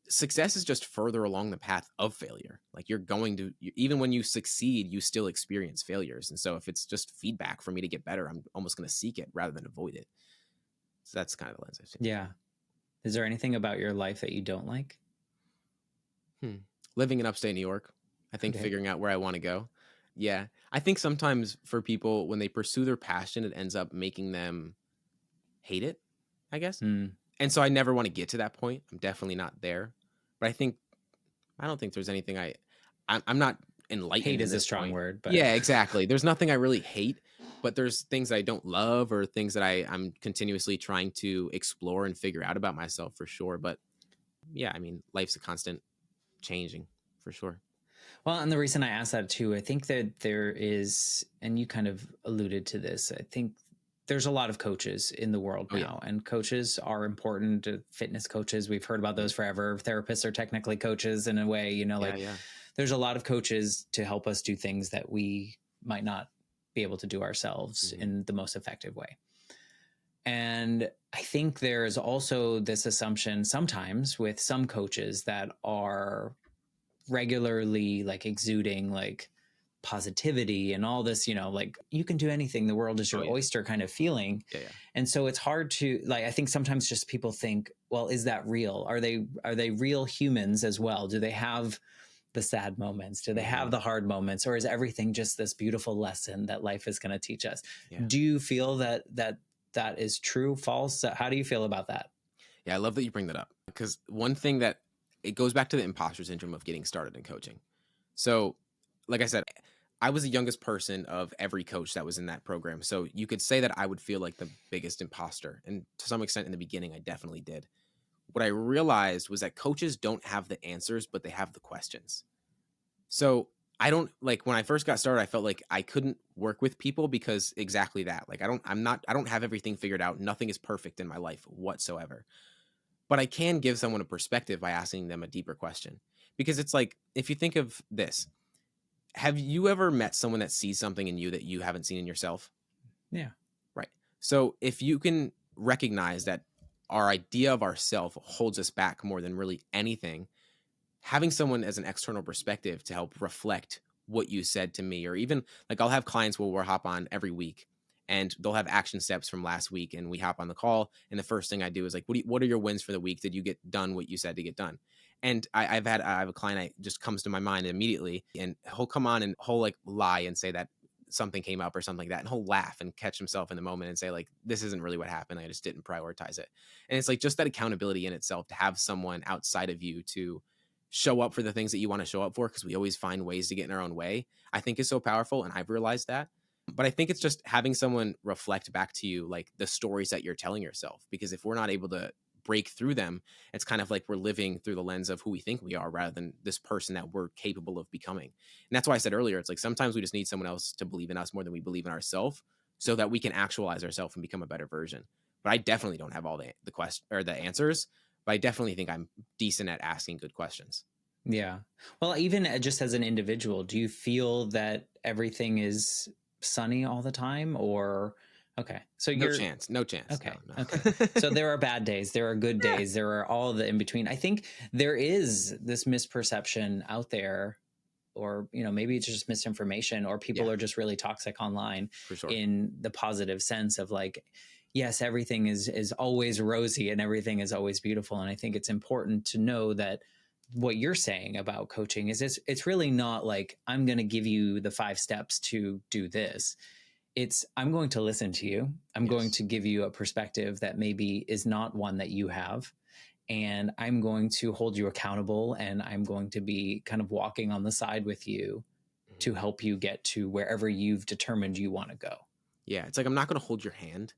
success is just further along the path of failure. Like, you're going to, even when you succeed, you still experience failures. And so if it's just feedback for me to get better, I'm almost going to seek it rather than avoid it. So that's kind of the lens I've seen. Yeah. Is there anything about your life that you don't like? Living in upstate New York, I think figuring out where I want to go. Yeah. I think sometimes for people, when they pursue their passion, it ends up making them hate it, I guess. And so I never want to get to that point. I'm definitely not there. But I don't think there's anything I'm not enlightened. Hate in is this a strong point. word, but yeah, exactly. There's nothing I really hate, but there's things I don't love, or things that I'm continuously trying to explore and figure out about myself, for sure. But yeah, I mean, life's a constant changing, for sure. Well, and the reason I asked that too, I think that there is, and you kind of alluded to this, I think there's a lot of coaches in the world now, and coaches are important. Fitness coaches, we've heard about those forever. Therapists are technically coaches in a way, you know, there's a lot of coaches to help us do things that we might not be able to do ourselves in the most effective way. And I think there's also this assumption sometimes with some coaches that are regularly like exuding like positivity and all this, you know, like you can do anything, the world is your oyster kind of feeling. And so it's hard to like, I think sometimes just people think, well, is that real? Are they real humans as well? Do they have the sad moments? Do they have the hard moments? Or is everything just this beautiful lesson that life is going to teach us? Do you feel that is true, false? How do you feel about that? Yeah, I love that you bring that up, because one thing that it goes back to the imposter syndrome of getting started in coaching. So, like I said, I was the youngest person of every coach that was in that program. So you could say that I would feel like the biggest imposter. And to some extent in the beginning, I definitely did. What I realized was that coaches don't have the answers, but they have the questions. So I don't, like, when I first got started, I felt like I couldn't work with people because exactly that. Like, I don't have everything figured out. Nothing is perfect in my life whatsoever. But I can give someone a perspective by asking them a deeper question. Because it's like, if you think of this, have you ever met someone that sees something in you that you haven't seen in yourself? Yeah. Right. So if you can recognize that our idea of ourself holds us back more than really anything, having someone as an external perspective to help reflect what you said to me, or even like I'll have clients where we'll hop on every week and they'll have action steps from last week, and we hop on the call, and the first thing I do is like, what are your wins for the week? Did you get done what you said to get done? And I have a client that just comes to my mind immediately, and he'll come on and he'll like lie and say that something came up or something like that, and he'll laugh and catch himself in the moment and say like, this isn't really what happened. I just didn't prioritize it. And it's like just that accountability in itself, to have someone outside of you to show up for the things that you want to show up for, because we always find ways to get in our own way, I think is so powerful. And I've realized that. But I think it's just having someone reflect back to you like the stories that you're telling yourself, because if we're not able to break through them, it's kind of like we're living through the lens of who we think we are rather than this person that we're capable of becoming. And that's why I said earlier, it's like sometimes we just need someone else to believe in us more than we believe in ourselves, so that we can actualize ourselves and become a better version. But I definitely don't have all the question or the answers, but I definitely think I'm decent at asking good questions. Yeah. Well, even just as an individual, do you feel that everything is sunny all the time, or okay. So No you're chance. No chance. okay. No, Okay. no. So there are bad days, there are good Yeah. days, there are all of the in between. I think there is this misperception out there, or maybe it's just misinformation, or people Yeah, are just really toxic online for sure. in the positive sense of like, yes, everything is always rosy and everything is always beautiful. And I think it's important to know that what you're saying about coaching is it's really not like, I'm going to give you the 5 steps to do this. It's, I'm going to listen to you. I'm going Yes. to give you a perspective that maybe is not one that you have. And I'm going to hold you accountable, and I'm going to be kind of walking on the side with you Mhm. to help you get to wherever you've determined you want to go. Yeah, it's like I'm not going to hold your hand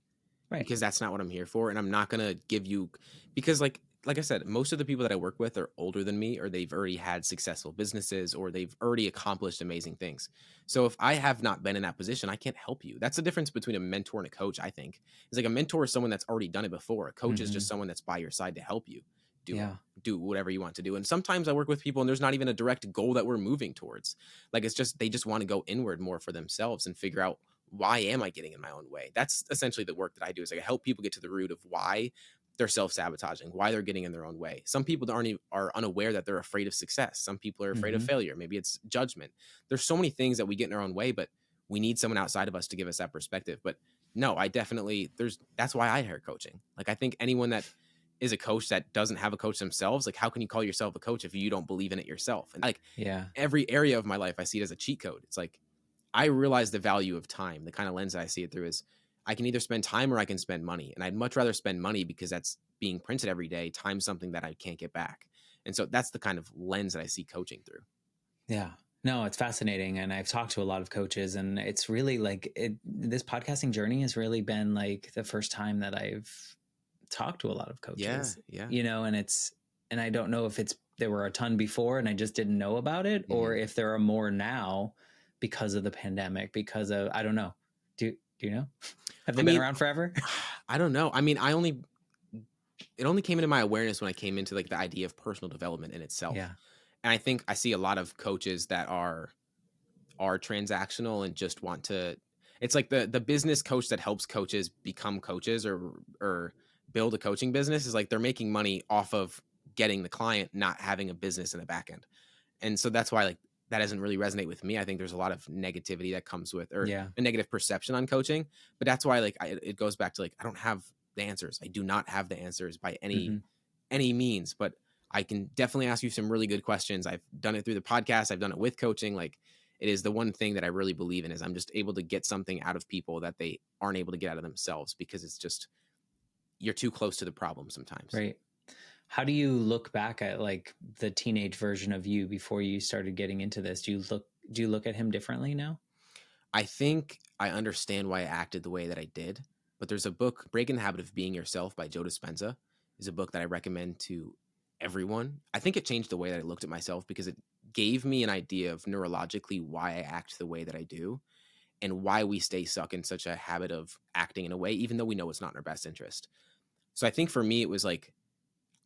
Right. because that's not what I'm here for, and I'm not going to give you because like I said, most of the people that I work with are older than me, or they've already had successful businesses, or they've already accomplished amazing things. So if I have not been in that position, I can't help you. That's the difference between a mentor and a coach, I think. It's like a mentor is someone that's already done it before. A coach is just Mm-hmm. someone that's by your side to help you do it. Yeah. Do whatever you want to do. And sometimes I work with people and there's not even a direct goal that we're moving towards. Like it's just they just want to go inward more for themselves and figure out, why am I getting in my own way? That's essentially the work that I do, is like I help people get to the root of why they're self-sabotaging, why they're getting in their own way. Some people are unaware that they're afraid of success. Some people are afraid of Mm-hmm. failure. Maybe it's judgment. There's so many things that we get in our own way, but we need someone outside of us to give us that perspective. But no, I definitely that's why I hire coaching. Like I think anyone that is a coach that doesn't have a coach themselves, like how can you call yourself a coach if you don't believe in it yourself? And like Yeah. every area of my life, I see it as a cheat code. It's like I realize the value of time. The kind of lens that I see it through is I can either spend time or I can spend money. And I'd much rather spend money because that's being printed every day, times something that I can't get back. And so that's the kind of lens that I see coaching through. Yeah. No, it's fascinating. And I've talked to a lot of coaches, and it's really like this podcasting journey has really been like the first time that I've talked to a lot of Yeah. coaches, Yeah. and I don't know if there were a ton before and I just didn't know about it, or if there are more now because of the pandemic, because of, I don't know. Do you know? Have they been around forever? I don't know. I mean, it only came into my awareness when I came into like the idea of personal development in itself. Yeah. And I think I see a lot of coaches that are transactional and just want to, it's like the business coach that helps coaches become coaches or build a coaching business is like they're making money off of getting the client, not having a business in the back end. And so that's why like that doesn't really resonate with me. I think there's a lot of negativity that comes with, or Yeah. a negative perception on coaching. But that's why like it goes back to like I don't have the answers. I do not have the answers by Mm-hmm. any means, but I can definitely ask you some really good questions. I've done it through the podcast. I've done it with coaching. Like it is the one thing that I really believe in, is I'm just able to get something out of people that they aren't able to get out of themselves, because it's just, you're too close to the problem sometimes. Right. How do you look back at like the teenage version of you before you started getting into this? Do you look at him differently now? I think I understand why I acted the way that I did, but there's a book, Breaking the Habit of Being Yourself by Joe Dispenza, is a book that I recommend to everyone. I think it changed the way that I looked at myself, because it gave me an idea of neurologically why I act the way that I do, and why we stay stuck in such a habit of acting in a way, even though we know it's not in our best interest. So I think for me, it was like,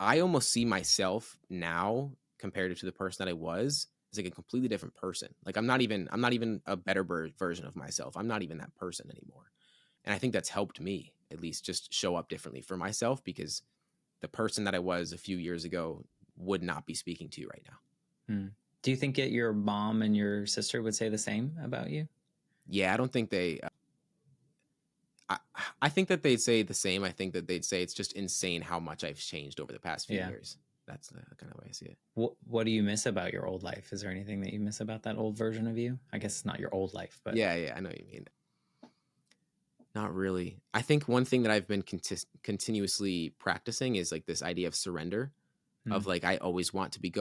I almost see myself now compared to the person that I was as like a completely different person. Like I'm not even a better version of myself. I'm not even that person anymore. And I think that's helped me at least just show up differently for myself, because the person that I was a few years ago would not be speaking to you right now. Do you think that your mom and your sister would say the same about you? Yeah, I don't think they I think that they'd say the same. I think that they'd say it's just insane how much I've changed over the past few years. That's the kind of way I see it. What do you miss about your old life? Is there anything that you miss about that old version of you? I guess it's not your old life, but Yeah, I know what you mean. Not really. I think one thing that I've been continuously practicing is like this idea of surrender, of like, I always want to be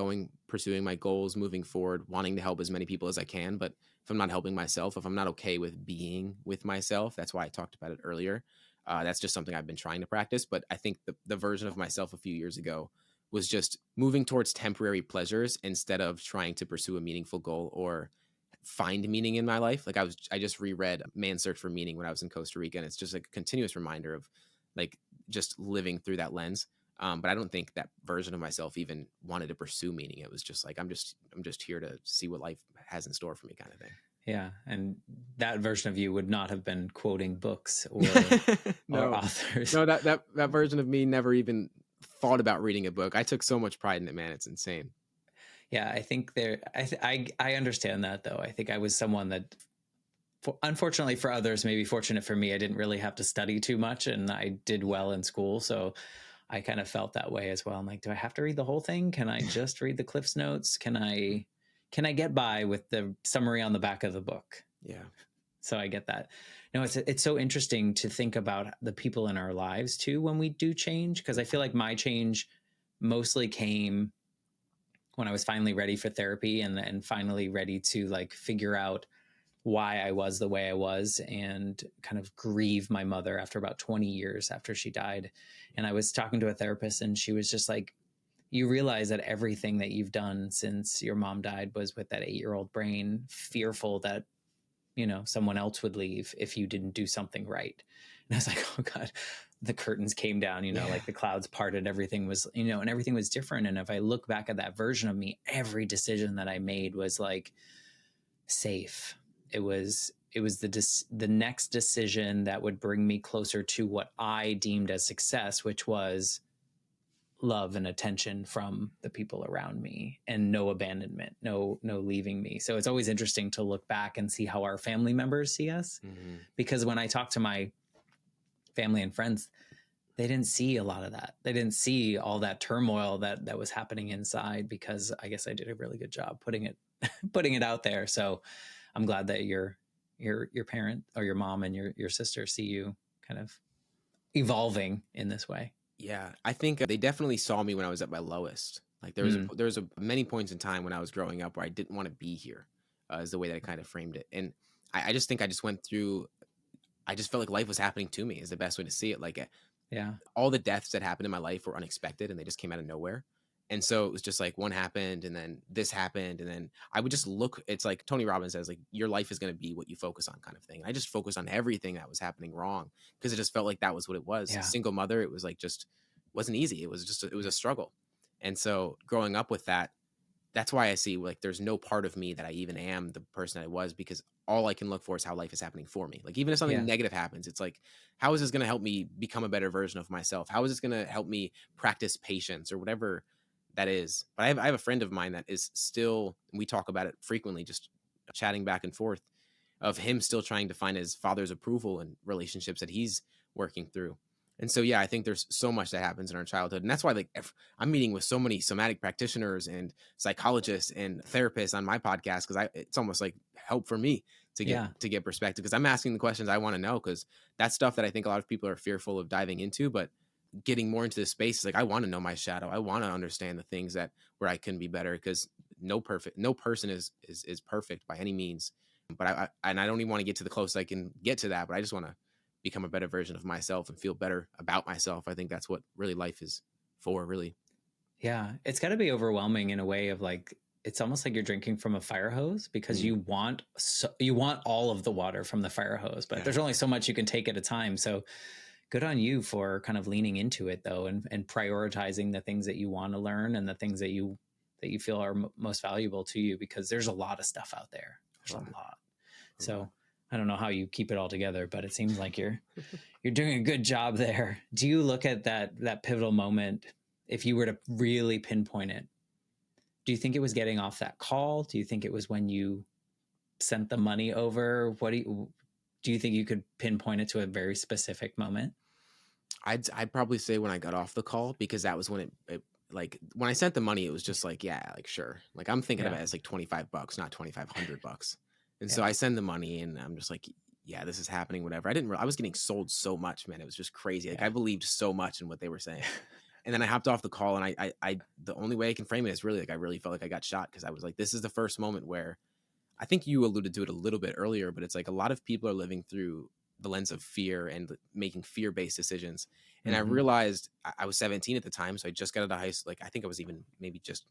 pursuing my goals, moving forward, wanting to help as many people as I can. But if I'm not helping myself, if I'm not okay with being with myself, that's why I talked about it earlier. That's just something I've been trying to practice. But I think the version of myself a few years ago was just moving towards temporary pleasures instead of trying to pursue a meaningful goal or find meaning in my life. Like I just reread Man's Search for Meaning when I was in Costa Rica, and it's just like a continuous reminder of like just living through that lens. But I don't think that version of myself even wanted to pursue meaning. It was just like, I'm just here to see what life has in store for me, kind of thing. Yeah. And that version of you would not have been quoting books or No, authors. no, that version of me never even thought about reading a book. I took so much pride in it, man. It's insane. Yeah, I think I understand that though. I think I was someone that, unfortunately for others, maybe fortunate for me, I didn't really have to study too much, and I did well in school. So I kind of felt that way as well. I'm like, do I have to read the whole thing? Can I just read the Cliff's Notes? Can I get by with the summary on the back of the book? Yeah. So I get that. No, it's so interesting to think about the people in our lives too when we do change, because I feel like my change mostly came when I was finally ready for therapy and finally ready to like figure out why I was the way I was and kind of grieve my mother after about 20 years after she died. And I was talking to a therapist, and she was just like, you realize that everything that you've done since your mom died was with that 8-year-old brain, fearful that, someone else would leave if you didn't do something right. And I was like, oh God, the curtains came down, like the clouds parted, everything was, and everything was different. And if I look back at that version of me, every decision that I made was like safe. It was the next decision that would bring me closer to what I deemed as success, which was love and attention from the people around me, and no abandonment, no leaving me. So it's always interesting to look back and see how our family members see us, because when I talk to my family and friends, they didn't see a lot of that. They didn't see all that turmoil that was happening inside, because I guess I did a really good job putting it out there. So I'm glad that your parent or your mom and your sister see you kind of evolving in this way. Yeah, I think they definitely saw me when I was at my lowest. Like there was many points in time when I was growing up where I didn't want to be here, is the way that I kind of framed it. And I just think I just went through. I just felt like life was happening to me. Is the best way to see it. Like Yeah. all the deaths that happened in my life were unexpected, and they just came out of nowhere. And so it was just like one happened, and then this happened, and then I would just look. It's like Tony Robbins says, like your life is going to be what you focus on, kind of thing. And I just focused on everything that was happening wrong, because it just felt like that was what it was. Yeah. Single mother, it was like just wasn't easy. It was a struggle. And so growing up with that, that's why I see like there's no part of me that I even am the person I was, because all I can look for is how life is happening for me. Like even if something negative happens, it's like, how is this going to help me become a better version of myself? How is this going to help me practice patience or whatever that is? But I have a friend of mine that is still, we talk about it frequently, just chatting back and forth, of him still trying to find his father's approval in relationships that he's working through. And so, yeah, I think there's so much that happens in our childhood. And that's why, like, I'm meeting with so many somatic practitioners and psychologists and therapists on my podcast, because it's almost like help for me to get perspective, because I'm asking the questions I want to know, because that's stuff that I think a lot of people are fearful of diving into. But getting more into this space is like, I want to know my shadow. I want to understand the things that where I can be better, because no person is perfect by any means. But I don't even want to get to the closest I can get to that, but I just want to become a better version of myself and feel better about myself. I think that's what really life is for, really. Yeah. It's got to be overwhelming in a way of like, it's almost like you're drinking from a fire hose, because you want all of the water from the fire hose, but there's only so much you can take at a time. So good on you for kind of leaning into it though, and prioritizing the things that you want to learn and the things that you feel are most valuable to you, because there's a lot of stuff out there. There's a lot. So I don't know how you keep it all together, but it seems like you're doing a good job there. Do you look at that pivotal moment, if you were to really pinpoint it? Do you think it was getting off that call? Do you think it was when you sent the money over? What do you think you could pinpoint it to a very specific moment? I'd probably say when I got off the call, because that was when it like when I sent the money, it was just like, yeah, like sure. Like I'm thinking of it as like $25, not $2,500. And so I send the money, and I'm just like, yeah, this is happening, whatever. I was getting sold so much, man. It was just crazy. Like I believed so much in what they were saying. And then I hopped off the call, and I the only way I can frame it is really like I really felt like I got shot, because I was like, this is the first moment where, I think you alluded to it a little bit earlier, but it's like a lot of people are living through the lens of fear and making fear-based decisions. And I realized I was 17 at the time, so I just got out of high school. Like I think I was even maybe just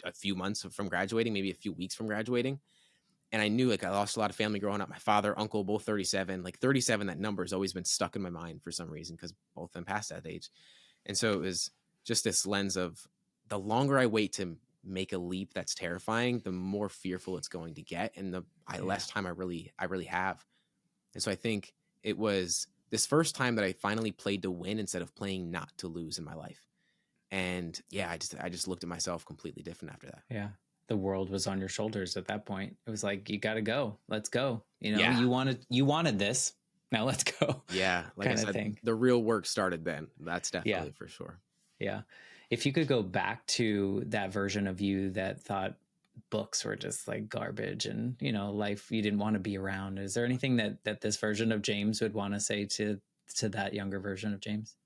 a few months from graduating, maybe a few weeks from graduating. And I knew like I lost a lot of family growing up. My father, uncle, both 37. Like 37, that number has always been stuck in my mind for some reason, because both of them passed that age. And so it was just this lens of, the longer I wait to make a leap that's terrifying, the more fearful it's going to get, and less time I really have. And so I think it was this first time that I finally played to win instead of playing not to lose in my life. And yeah, I just looked at myself completely different after that. Yeah. The world was on your shoulders at that point. It was like, you got to go. Let's go. You know, Yeah. you wanted this. Now let's go. Yeah. Like I said, thing. The real work started then. That's definitely for sure. Yeah. If you could go back to that version of you that thought books were just like garbage and, you know, life you didn't want to be around, is there anything that this version of James would want to say to that younger version of James?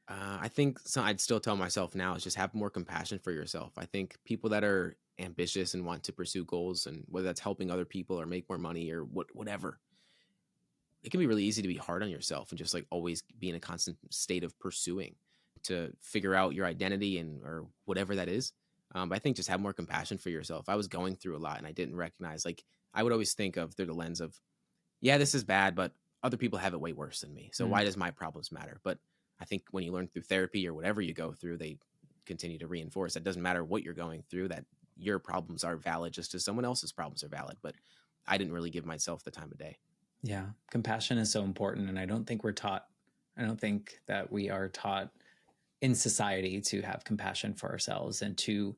I think I'd still tell myself now is just have more compassion for yourself. I think people that are ambitious and want to pursue goals, and whether that's helping other people or make more money or whatever, it can be really easy to be hard on yourself and just like always be in a constant state of pursuing to figure out your identity and or whatever that is. But I think just have more compassion for yourself. I was going through a lot and I didn't recognize, like, I would always think of through the lens of, yeah, this is bad, but other people have it way worse than me. So why does my problems matter? But I think when you learn through therapy or whatever you go through, they continue to reinforce it doesn't matter what you're going through, that your problems are valid just as someone else's problems are valid. But I didn't really give myself the time of day. Yeah. Compassion is so important. And I don't think that we are taught in society to have compassion for ourselves and to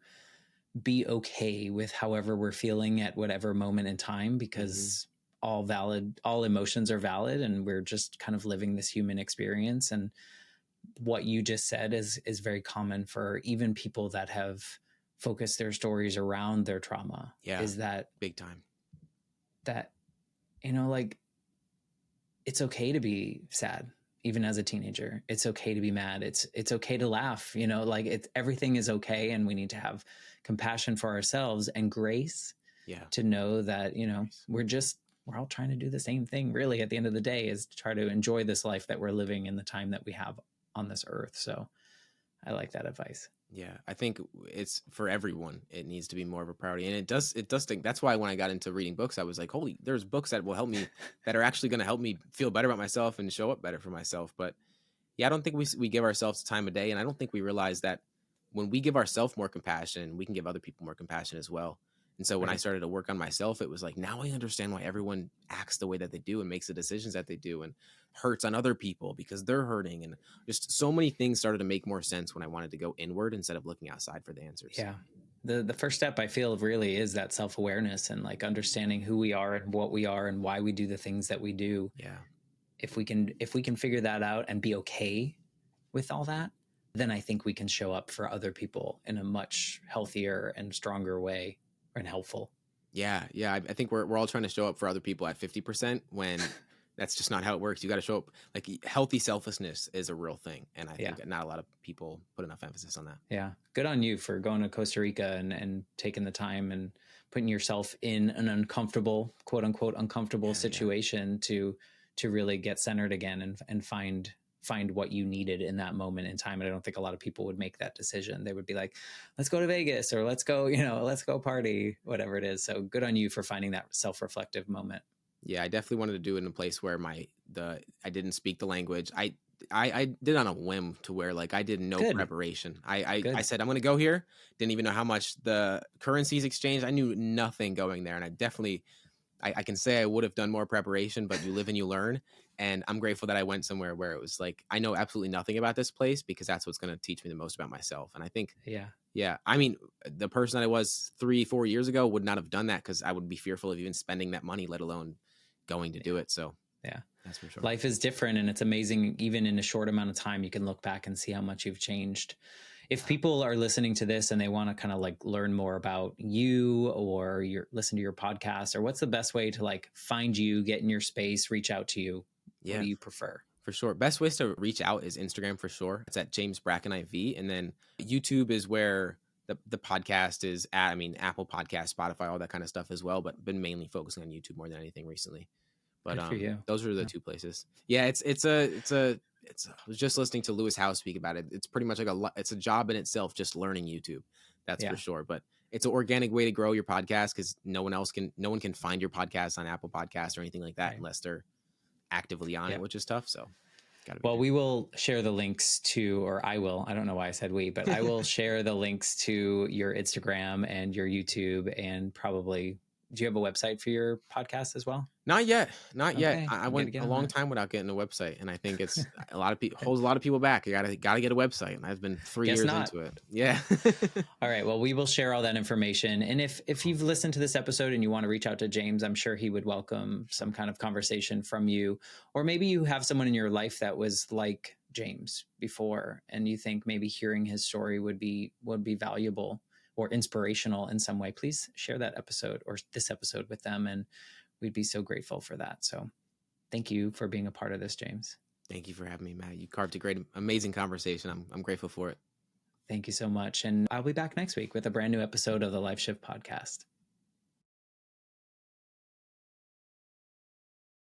be okay with however we're feeling at whatever moment in time, because all emotions are valid and we're just kind of living this human experience. And what you just said is very common for even people that have focused their stories around their trauma. Yeah. Is that big time? That, you know, like, it's okay to be sad. Even as a teenager, it's okay to be mad. It's okay to laugh, you know, like everything is okay. And we need to have compassion for ourselves and grace to know that, you know, we're all trying to do the same thing really at the end of the day, is to try to enjoy this life that we're living in the time that we have on this earth. So I like that advice. Yeah, I think it's for everyone. It needs to be more of a priority. And it does think that's why when I got into reading books, I was like, holy, there's books that will help me, that are actually going to help me feel better about myself and show up better for myself. But yeah, I don't think we give ourselves time of day. And I don't think we realize that when we give ourselves more compassion, we can give other people more compassion as well. And so when I started to work on myself, it was like, now I understand why everyone acts the way that they do and makes the decisions that they do and hurts on other people because they're hurting. And just so many things started to make more sense when I wanted to go inward instead of looking outside for the answers. Yeah. The first step I feel really is that self-awareness and like understanding who we are and what we are and why we do the things that we do. Yeah. If we can figure that out and be okay with all that, then I think we can show up for other people in a much healthier and stronger way and helpful. Yeah. I think we're all trying to show up for other people at 50% when that's just not how it works. You got to show up. Like, healthy selflessness is a real thing. And I think not a lot of people put enough emphasis on that. Yeah. Good on you for going to Costa Rica and taking the time and putting yourself in an uncomfortable, quote unquote, uncomfortable situation to really get centered again and find what you needed in that moment in time. And I don't think a lot of people would make that decision. They would be like, let's go to Vegas or let's go party, whatever it is. So good on you for finding that self-reflective moment. Yeah, I definitely wanted to do it in a place where I didn't speak the language. I did on a whim to where like I did no preparation. I said, I'm going to go here. Didn't even know how much the currencies exchanged. I knew nothing going there. And I definitely, I can say I would have done more preparation, but you live and you learn. And I'm grateful that I went somewhere where it was like, I know absolutely nothing about this place because that's what's going to teach me the most about myself. And I think, I mean, the person that I was 3-4 years ago would not have done that because I would be fearful of even spending that money, let alone going to do it. So yeah, that's for sure. Life is different and it's amazing. Even in a short amount of time, you can look back and see how much you've changed. If people are listening to this and they want to kind of like learn more about you or listen to your podcast, or what's the best way to like find you, get in your space, reach out to you? What do you prefer? For sure. Best ways to reach out is Instagram for sure. It's at James Brackin IV. And then YouTube is where the podcast is at. I mean, Apple Podcast, Spotify, all that kind of stuff as well, but been mainly focusing on YouTube more than anything recently. But those are the two places. Yeah, I was just listening to Lewis Howe speak about it. It's pretty much like it's a job in itself, just learning YouTube. That's for sure. But it's an organic way to grow your podcast because no one can find your podcast on Apple Podcasts or anything like that unless they're actively on it, which is tough. So Gotta be Well, there. we will share the links to, or I will, I don't know why I said we, but I will share the links to your Instagram and your YouTube, and probably, do you have a website for your podcast as well? Not yet. Not yet. Okay. I You got to went get a on long that. time without getting a website, and I think it's a lot of people holds a lot of people back. You gotta get a website, and I've been 3 Guess years not. into it. Yeah. All right. Well, we will share all that information. And if you've listened to this episode and you want to reach out to James, I'm sure he would welcome some kind of conversation from you. Or maybe you have someone in your life that was like James before, and you think maybe hearing his story would be valuable or inspirational in some way. Please share that episode or this episode with them, and we'd be so grateful for that. So thank you for being a part of this, James. Thank you for having me, Matt. You carved a great, amazing conversation. I'm grateful for it. Thank you so much. And I'll be back next week with a brand new episode of the Life Shift podcast.